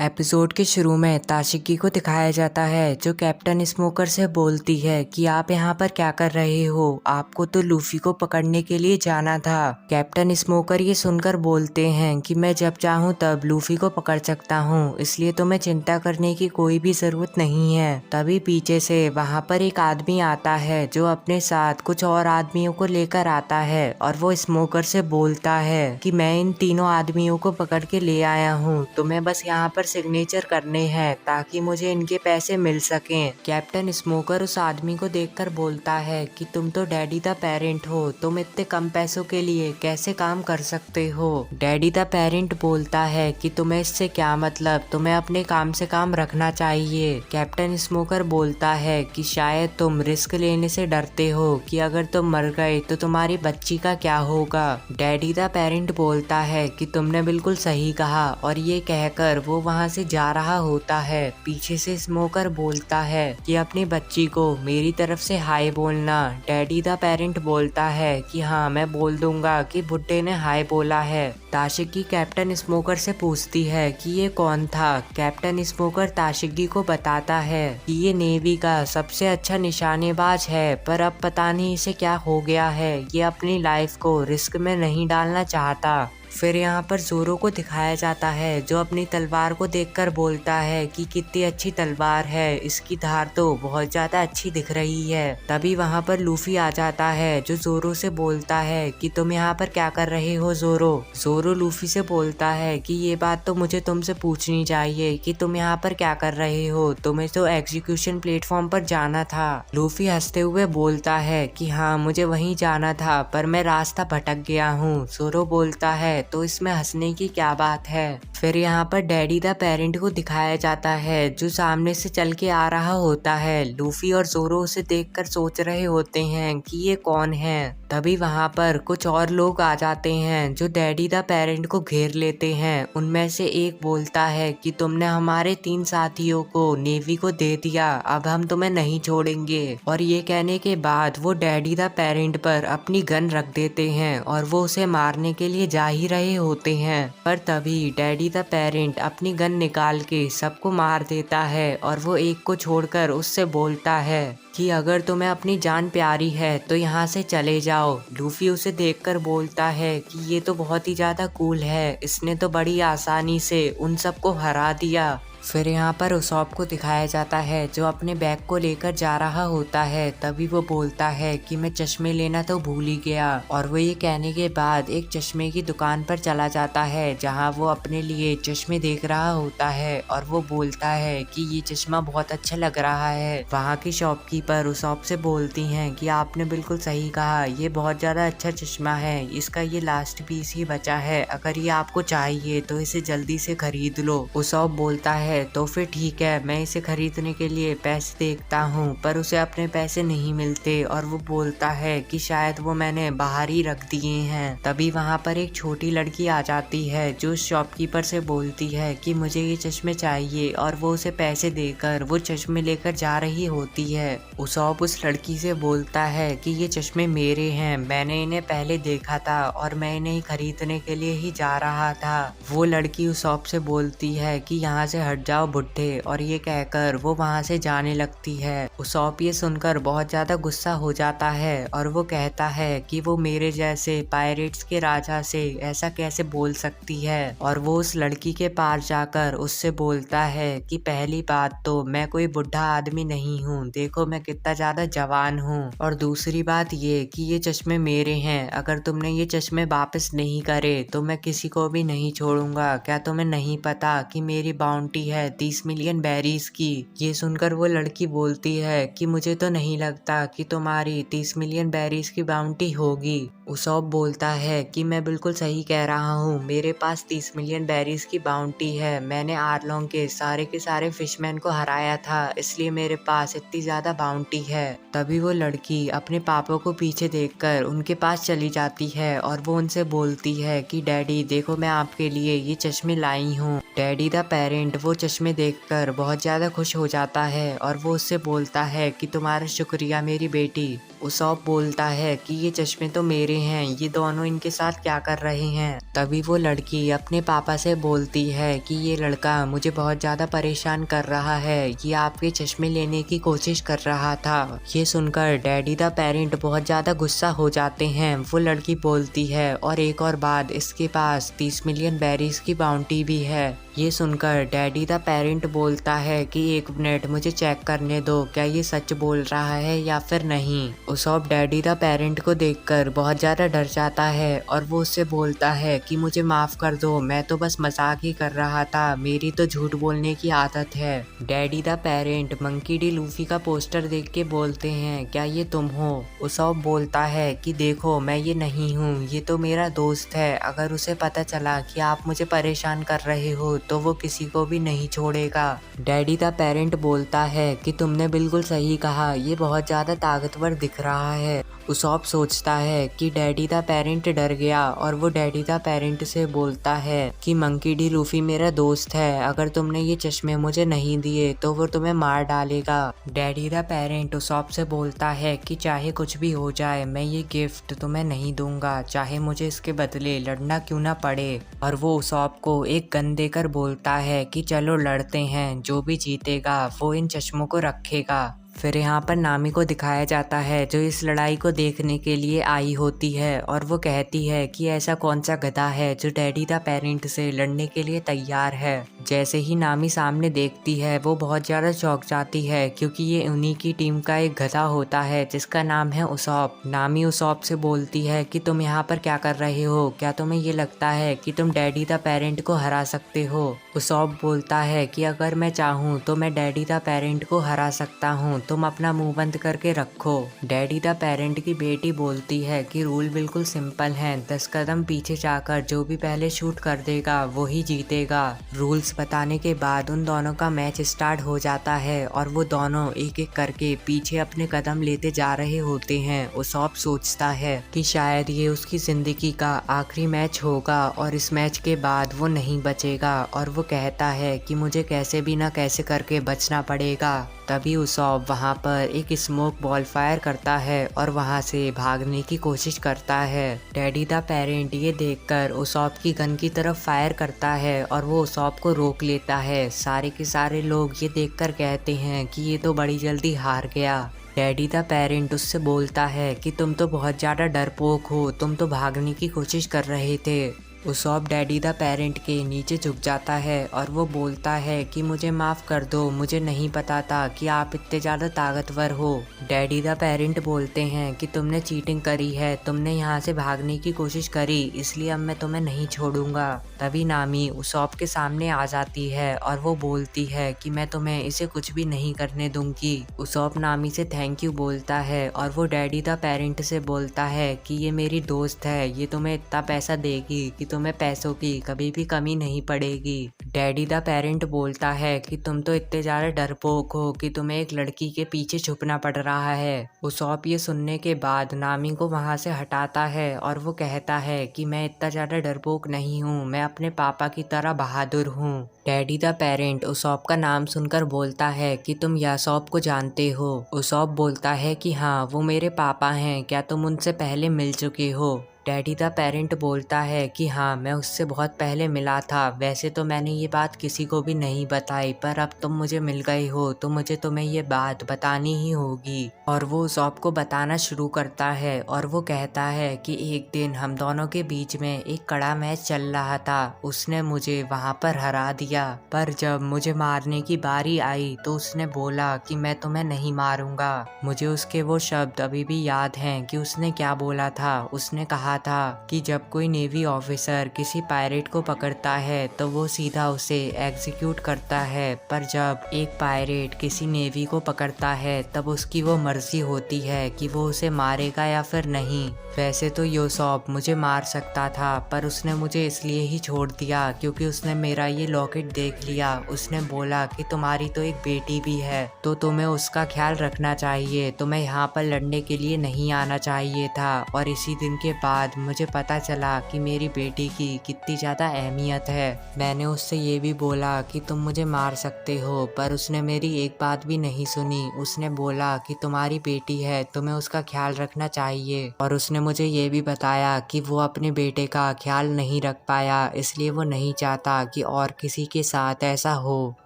Episode के शुरू में ताशिकी को दिखाया जाता है जो कैप्टन स्मोकर से बोलती है कि आप यहाँ पर क्या कर रहे हो, आपको तो लूफी को पकड़ने के लिए जाना था। कैप्टन स्मोकर ये सुनकर बोलते हैं कि मैं जब चाहूँ तब लूफी को पकड़ सकता हूँ, इसलिए तुम्हें चिंता करने की कोई भी जरूरत नहीं है। तभी पीछे से वहाँ पर एक आदमी आता है जो अपने साथ कुछ और आदमियों को लेकर आता है और वो स्मोकर से बोलता है कि मैं इन तीनों आदमियों को पकड़ के ले आया हूँ, तुम्हें बस यहाँ पर सिग्नेचर करने हैं ताकि मुझे इनके पैसे मिल सकें। कैप्टन स्मोकर उस आदमी को देखकर बोलता है कि तुम तो डैडी द पेरेंट हो, तुम इतने कम पैसों के लिए कैसे काम कर सकते हो। डैडी द पेरेंट बोलता है कि तुम्हें इससे क्या मतलब, तुम्हें अपने काम से काम रखना चाहिए। कैप्टन स्मोकर बोलता है कि शायद तुम रिस्क लेने से डरते हो कि अगर तुम मर गए तो तुम्हारी बच्ची का क्या होगा। डैडी द पेरेंट बोलता है कि तुमने बिल्कुल सही कहा और ये कहकर वो वहाँ से जा रहा होता है। पीछे से स्मोकर बोलता है कि अपनी बच्ची को मेरी तरफ से हाय बोलना। डैडी द पेरेंट बोलता है कि हाँ मैं बोल दूंगा कि बुड्ढे ने हाय बोला है। ताशिकी कैप्टन स्मोकर से पूछती है कि ये कौन था। कैप्टन स्मोकर ताशिकी को बताता है कि ये नेवी का सबसे अच्छा निशानेबाज है, पर अब पता नहीं इसे क्या हो गया है, ये अपनी लाइफ को रिस्क में नहीं डालना चाहता। फिर यहाँ पर जोरो को दिखाया जाता है जो अपनी तलवार को देखकर बोलता है कि कितनी अच्छी तलवार है, इसकी धार तो बहुत ज्यादा अच्छी दिख रही है। तभी वहाँ पर लूफी आ जाता है जो जोरो से बोलता है कि तुम यहाँ पर क्या कर रहे हो जोरो। जोरो लूफी से बोलता है कि ये बात तो मुझे तुमसे पूछनी चाहिए कि तुम यहाँ पर क्या कर रहे हो, तुम्हें तो एग्जीक्यूशन प्लेटफॉर्म पर जाना था। लूफी हंसते हुए बोलता है कि हाँ मुझे वहीं जाना था, पर मैं रास्ता भटक गया हूँ। जोरो बोलता है तो इसमें हंसने की क्या बात है। फिर यहाँ पर डैडी द पेरेंट को दिखाया जाता है जो सामने से चल के आ रहा होता है। लूफी और जोरो उसे देखकर सोच रहे होते हैं कि ये कौन है। तभी वहाँ पर कुछ और लोग आ जाते हैं जो डैडी द पेरेंट को घेर लेते हैं। उनमें से एक बोलता है कि तुमने हमारे 3 साथियों को नेवी को दे दिया, अब हम तुम्हें नहीं छोड़ेंगे। और ये कहने के बाद वो डैडी द पेरेंट पर अपनी गन रख देते हैं और वो उसे मारने के लिए जा ही रहे होते हैं। पर तभी डैडी द पेरेंट अपनी गन निकाल के सबको मार देता है और वो एक को छोड़कर उससे बोलता है कि अगर तुम्हें अपनी जान प्यारी है तो यहाँ से चले जाओ। लूफी उसे देखकर बोलता है कि ये तो बहुत ही ज्यादा कूल है, इसने तो बड़ी आसानी से उन सबको हरा दिया। फिर यहाँ पर उसॉप को दिखाया जाता है जो अपने बैग को लेकर जा रहा होता है। तभी वो बोलता है कि मैं चश्मे लेना तो भूल ही गया, और वो ये कहने के बाद एक चश्मे की दुकान पर चला जाता है जहाँ वो अपने लिए चश्मे देख रहा होता है और वो बोलता है कि ये चश्मा बहुत अच्छा लग रहा है। वहाँ की शॉपकीपर उसॉप से बोलती हैं कि आपने बिल्कुल सही कहा, ये बहुत ज्यादा अच्छा चश्मा है, इसका ये लास्ट पीस ही बचा है, अगर ये आपको चाहिए तो इसे जल्दी से खरीद लो। उसॉप बोलता है तो फिर ठीक है, मैं इसे खरीदने के लिए पैसे देखता हूँ, पर उसे अपने पैसे नहीं मिलते और वो बोलता है कि शायद वो मैंने बाहर ही रख दिए हैं। तभी वहाँ पर एक छोटी लड़की आ जाती है जो शॉपकीपर से बोलती है कि मुझे ये चश्मे चाहिए और वो उसे पैसे देकर वो चश्मे लेकर जा रही होती है। उसॉप उस लड़की से बोलता है कि ये चश्मे मेरे हैं, मैंने इन्हें पहले देखा था और मैं इन्हें खरीदने के लिए ही जा रहा था। वो लड़की उसॉप से बोलती है कि यहाँ से हट जाओ बुड्ढे, और ये कहकर वो वहाँ से जाने लगती है। उसॉप ये सुनकर बहुत ज्यादा गुस्सा हो जाता है और वो कहता है कि वो मेरे जैसे पायरेट्स के राजा से ऐसा कैसे बोल सकती है। और वो उस लड़की के पास जाकर उससे बोलता है कि पहली बात तो मैं कोई बुढ़ा आदमी नहीं हूँ, देखो मैं कितना ज्यादा जवान हूँ, और दूसरी बात ये कि ये चश्मे मेरे हैं, अगर तुमने ये चश्मे वापस नहीं करे तो मैं किसी को भी नहीं छोड़ूंगा। क्या तुम्हें नहीं पता कि मेरी बाउंटी है 30 मिलियन बेरीज की। ये सुनकर वो लड़की बोलती है कि मुझे तो नहीं लगता कि तुम्हारी 30 मिलियन बेरीज की बाउंटी होगी। उसॉप बोलता है कि मैं बिल्कुल सही कह रहा हूँ, मेरे पास 30 मिलियन बेरीज की बाउंटी है, मैंने आर्लोंग के सारे फिशमैन को हराया था, इसलिए मेरे पास इतनी ज्यादा बाउंटी है। तभी वो लड़की अपने पापा को पीछे देखकर उनके पास चली जाती है और वो उनसे बोलती है कि डैडी देखो मैं आपके लिए ये चश्मे लाई हूँ। डैडी द पेरेंट वो चश्मे देखकर बहुत ज्यादा खुश हो जाता है और वो उससे बोलता है कि तुम्हारा शुक्रिया मेरी बेटी। उसॉप बोलता है कि ये चश्मे तो मेरे हैं ये दोनों इनके साथ क्या कर रहे हैं। तभी वो लड़की अपने पापा से बोलती है कि ये लड़का मुझे बहुत ज्यादा परेशान कर रहा है, ये आपके चश्मे लेने की कोशिश कर रहा था। ये सुनकर डैडी द पेरेंट बहुत ज्यादा गुस्सा हो जाते हैं। वो लड़की बोलती है और एक और बात, इसके पास 30 मिलियन बेरीज की बाउंटी भी है। ये सुनकर डैडी द पेरेंट बोलता है कि 1 मिनट मुझे चेक करने दो, क्या ये सच बोल रहा है या फिर नहीं। उसॉप डैडी द पेरेंट को देखकर बहुत ज्यादा डर जाता है और वो उससे बोलता है कि मुझे माफ कर दो, मैं तो बस मजाक ही कर रहा था, मेरी तो झूठ बोलने की आदत है। Daddy the parent monkey D Luffy का पोस्टर देख के बोलते हैं क्या ये तुम हो। उसॉप बोलता है कि देखो मैं ये नहीं हूँ, ये तो मेरा दोस्त है, अगर उसे पता चला कि आप मुझे परेशान कर रहे हो तो वो किसी को भी नहीं छोड़ेगा। डैडी द पेरेंट बोलता है कि तुमने बिल्कुल सही कहा, ये बहुत ज्यादा ताकतवर दिख रहा है। उसॉप सोचता है कि डैडी द पेरेंट डर गया और वो डैडी द पेरेंट से बोलता है कि मंकी डी लूफी मेरा दोस्त है, अगर तुमने ये चश्मे मुझे नहीं दिए तो वो तुम्हें मार डालेगा। डैडी द पेरेंट उसॉप से बोलता है कि चाहे कुछ भी हो जाए मैं ये गिफ्ट तुम्हें नहीं दूंगा, चाहे मुझे इसके बदले लड़ना क्यों ना पड़े। और वो उसॉप को एक गन देकर बोलता है कि चलो लड़ते हैं, जो भी जीतेगा वो इन चश्मों को रखेगा। फिर यहाँ पर नामी को दिखाया जाता है जो इस लड़ाई को देखने के लिए आई होती है और वो कहती है कि ऐसा कौन सा गधा है जो डैडी द पेरेंट से लड़ने के लिए तैयार है। जैसे ही नामी सामने देखती है वो बहुत ज़्यादा चौंक जाती है क्योंकि ये उन्हीं की टीम का एक गधा होता है जिसका नाम है उसॉप। नामी उसॉप से बोलती है कि तुम यहाँ पर क्या कर रहे हो, क्या तुम्हें ये लगता है कि तुम डैडी द पेरेंट को हरा सकते हो। उसॉप बोलता है कि अगर मैं चाहूँ तो मैं डैडी द पेरेंट को हरा सकता हूँ, तुम अपना मुंह बंद करके रखो। डैडी द पेरेंट की बेटी बोलती है कि रूल बिल्कुल सिंपल है, 10 कदम पीछे जाकर जो भी पहले शूट कर देगा वो ही जीतेगा। रूल्स बताने के बाद उन दोनों का मैच स्टार्ट हो जाता है और वो दोनों एक एक करके पीछे अपने कदम लेते जा रहे होते हैं। उसॉप सोचता है कि शायद ये उसकी जिंदगी का आखिरी मैच होगा और इस मैच के बाद वो नहीं बचेगा और वो कहता है कि मुझे कैसे भी ना कैसे करके बचना पड़ेगा। तभी उसॉप वहाँ पर एक स्मोक बॉल फायर करता है और वहाँ से भागने की कोशिश करता है। डैडी द पेरेंट ये देखकर उसॉप की गन की तरफ फायर करता है और वो उसॉप को रोक लेता है। सारे के सारे लोग ये देखकर कहते हैं कि ये तो बड़ी जल्दी हार गया। डैडी द पेरेंट उससे बोलता है कि तुम तो बहुत ज़्यादा डरपोक हो, तुम तो भागने की कोशिश कर रहे थे। उसॉप डैडी द पेरेंट के नीचे झुक जाता है और वो बोलता है कि मुझे माफ़ कर दो, मुझे नहीं पता था कि आप इतने ज़्यादा ताकतवर हो। डैडी द पेरेंट बोलते हैं कि तुमने चीटिंग करी है, तुमने यहाँ से भागने की कोशिश करी, इसलिए अब मैं तुम्हें नहीं छोड़ूंगा। तभी नामी उसॉप के सामने आ जाती है और वो बोलती है कि मैं तुम्हें इसे कुछ भी नहीं करने दूंगी। उसॉप नामी से थैंक यू बोलता है और वो डैडी द पेरेंट से बोलता है कि ये मेरी दोस्त है, ये तुम्हें इतना पैसा देगी कि तुम्हें पैसों की कभी भी कमी नहीं पड़ेगी। डैडी द पेरेंट बोलता है कि तुम तो इतने ज़्यादा डरपोक हो कि तुम्हें एक लड़की के पीछे छुपना पड़ रहा है। उसॉप ये सुनने के बाद नामी को वहाँ से हटाता है और वो कहता है कि मैं इतना ज़्यादा डरपोक नहीं हूँ, मैं अपने पापा की तरह बहादुर हूँ। डैडी द पेरेंट उसॉप का नाम सुनकर बोलता है कि तुम यासॉप को जानते हो। उसॉप बोलता है कि हाँ वो मेरे पापा हैं, क्या तुम उनसे पहले मिल चुके हो। डैडी द पेरेंट बोलता है कि हाँ मैं उससे बहुत पहले मिला था, वैसे तो मैंने ये बात किसी को भी नहीं बताई, पर अब तुम मुझे मिल गए हो तो मुझे तुम्हें ये बात बतानी ही होगी। और वो उसॉप को बताना शुरू करता है और वो कहता है कि एक दिन हम दोनों के बीच में एक कड़ा मैच चल रहा था, उसने मुझे वहाँ पर हरा दिया, पर जब मुझे मारने की बारी आई तो उसने बोला कि मैं तुम्हें नहीं मारूंगा। मुझे उसके वो शब्द अभी भी याद हैं कि उसने क्या बोला था। उसने कहा था कि जब कोई नेवी ऑफिसर किसी पायरेट को पकड़ता है तो वो सीधा उसे एग्जीक्यूट करता है, पर जब एक पायरेट किसी नेवी को पकड़ता है तब उसकी वो मर्जी होती है कि वो उसे मारेगा या फिर नहीं। वैसे तो योसॉप मुझे मार सकता था, पर उसने मुझे इसलिए ही छोड़ दिया क्योंकि उसने मेरा ये लॉकेट देख लिया। उसने बोला कि तुम्हारी तो एक बेटी भी है तो तुम्हें उसका ख्याल रखना चाहिए, तुम्हें यहाँ पर लड़ने के लिए नहीं आना चाहिए था। और इसी दिन के बाद बाद मुझे पता चला कि मेरी बेटी की कितनी ज़्यादा अहमियत है। मैंने उससे ये भी बोला कि तुम मुझे मार सकते हो, पर उसने मेरी एक बात भी नहीं सुनी। उसने बोला कि तुम्हारी बेटी है, तुम्हें उसका ख्याल रखना चाहिए। और उसने मुझे ये भी बताया कि वो अपने बेटे का ख्याल नहीं रख पाया, इसलिए वो नहीं चाहता कि और किसी के साथ ऐसा हो।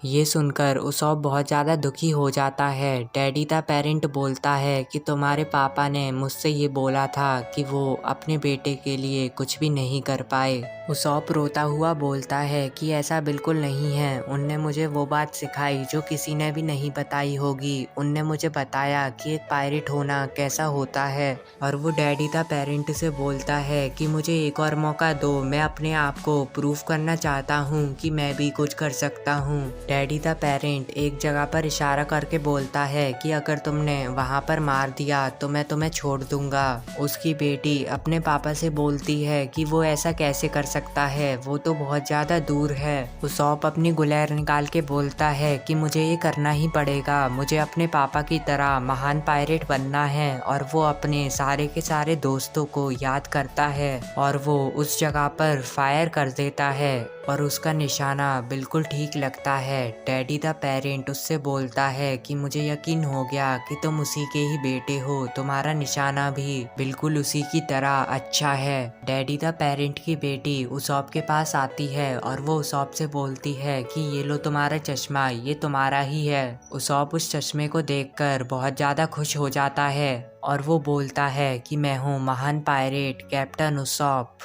ये सुनकर उसॉप बहुत ज़्यादा दुखी हो जाता है। डैडी द पेरेंट बोलता है कि तुम्हारे पापा ने मुझसे ये बोला था कि वो अपने बेटे के लिए कुछ भी नहीं कर पाए। उसॉप रोता हुआ बोलता है कि ऐसा बिल्कुल नहीं है। उनने मुझे वो बात सिखाई जो किसी ने भी नहीं बताई होगी। उनने मुझे बताया कि एक पायरेट होना कैसा होता है। और वो डैडी द पेरेंट से बोलता है कि मुझे एक और मौका दो, मैं अपने आप को प्रूव करना चाहता हूँ कि मैं भी कुछ कर सकता हूँ। डैडी द पेरेंट एक जगह पर इशारा करके बोलता है कि अगर तुमने वहाँ पर मार दिया तो मैं तुम्हें छोड़ दूंगा। उसकी बेटी अपने पापा से बोलती है कि वो ऐसा कैसे कर सकता है, वो तो बहुत ज़्यादा दूर है। उसॉप अपनी गुलैर निकाल के बोलता है कि मुझे ये करना ही पड़ेगा, मुझे अपने पापा की तरह महान पायरेट बनना है। और वो अपने सारे के सारे दोस्तों को याद करता है और वो उस जगह पर फायर कर देता है और उसका निशाना बिल्कुल ठीक लगता है। डैडी द पेरेंट उससे बोलता है कि मुझे यकीन हो गया कि तुम उसी के ही बेटे हो, तुम्हारा निशाना भी बिल्कुल उसी की तरह अच्छा है। डैडी द पेरेंट की बेटी उसॉप के पास आती है और वो उसॉप से बोलती है कि ये लो तुम्हारा चश्मा, ये तुम्हारा ही है। उसॉप उस चश्मे को देखकर बहुत ज़्यादा खुश हो जाता है और वो बोलता है कि मैं हूँ महान पायरेट कैप्टन उसॉप।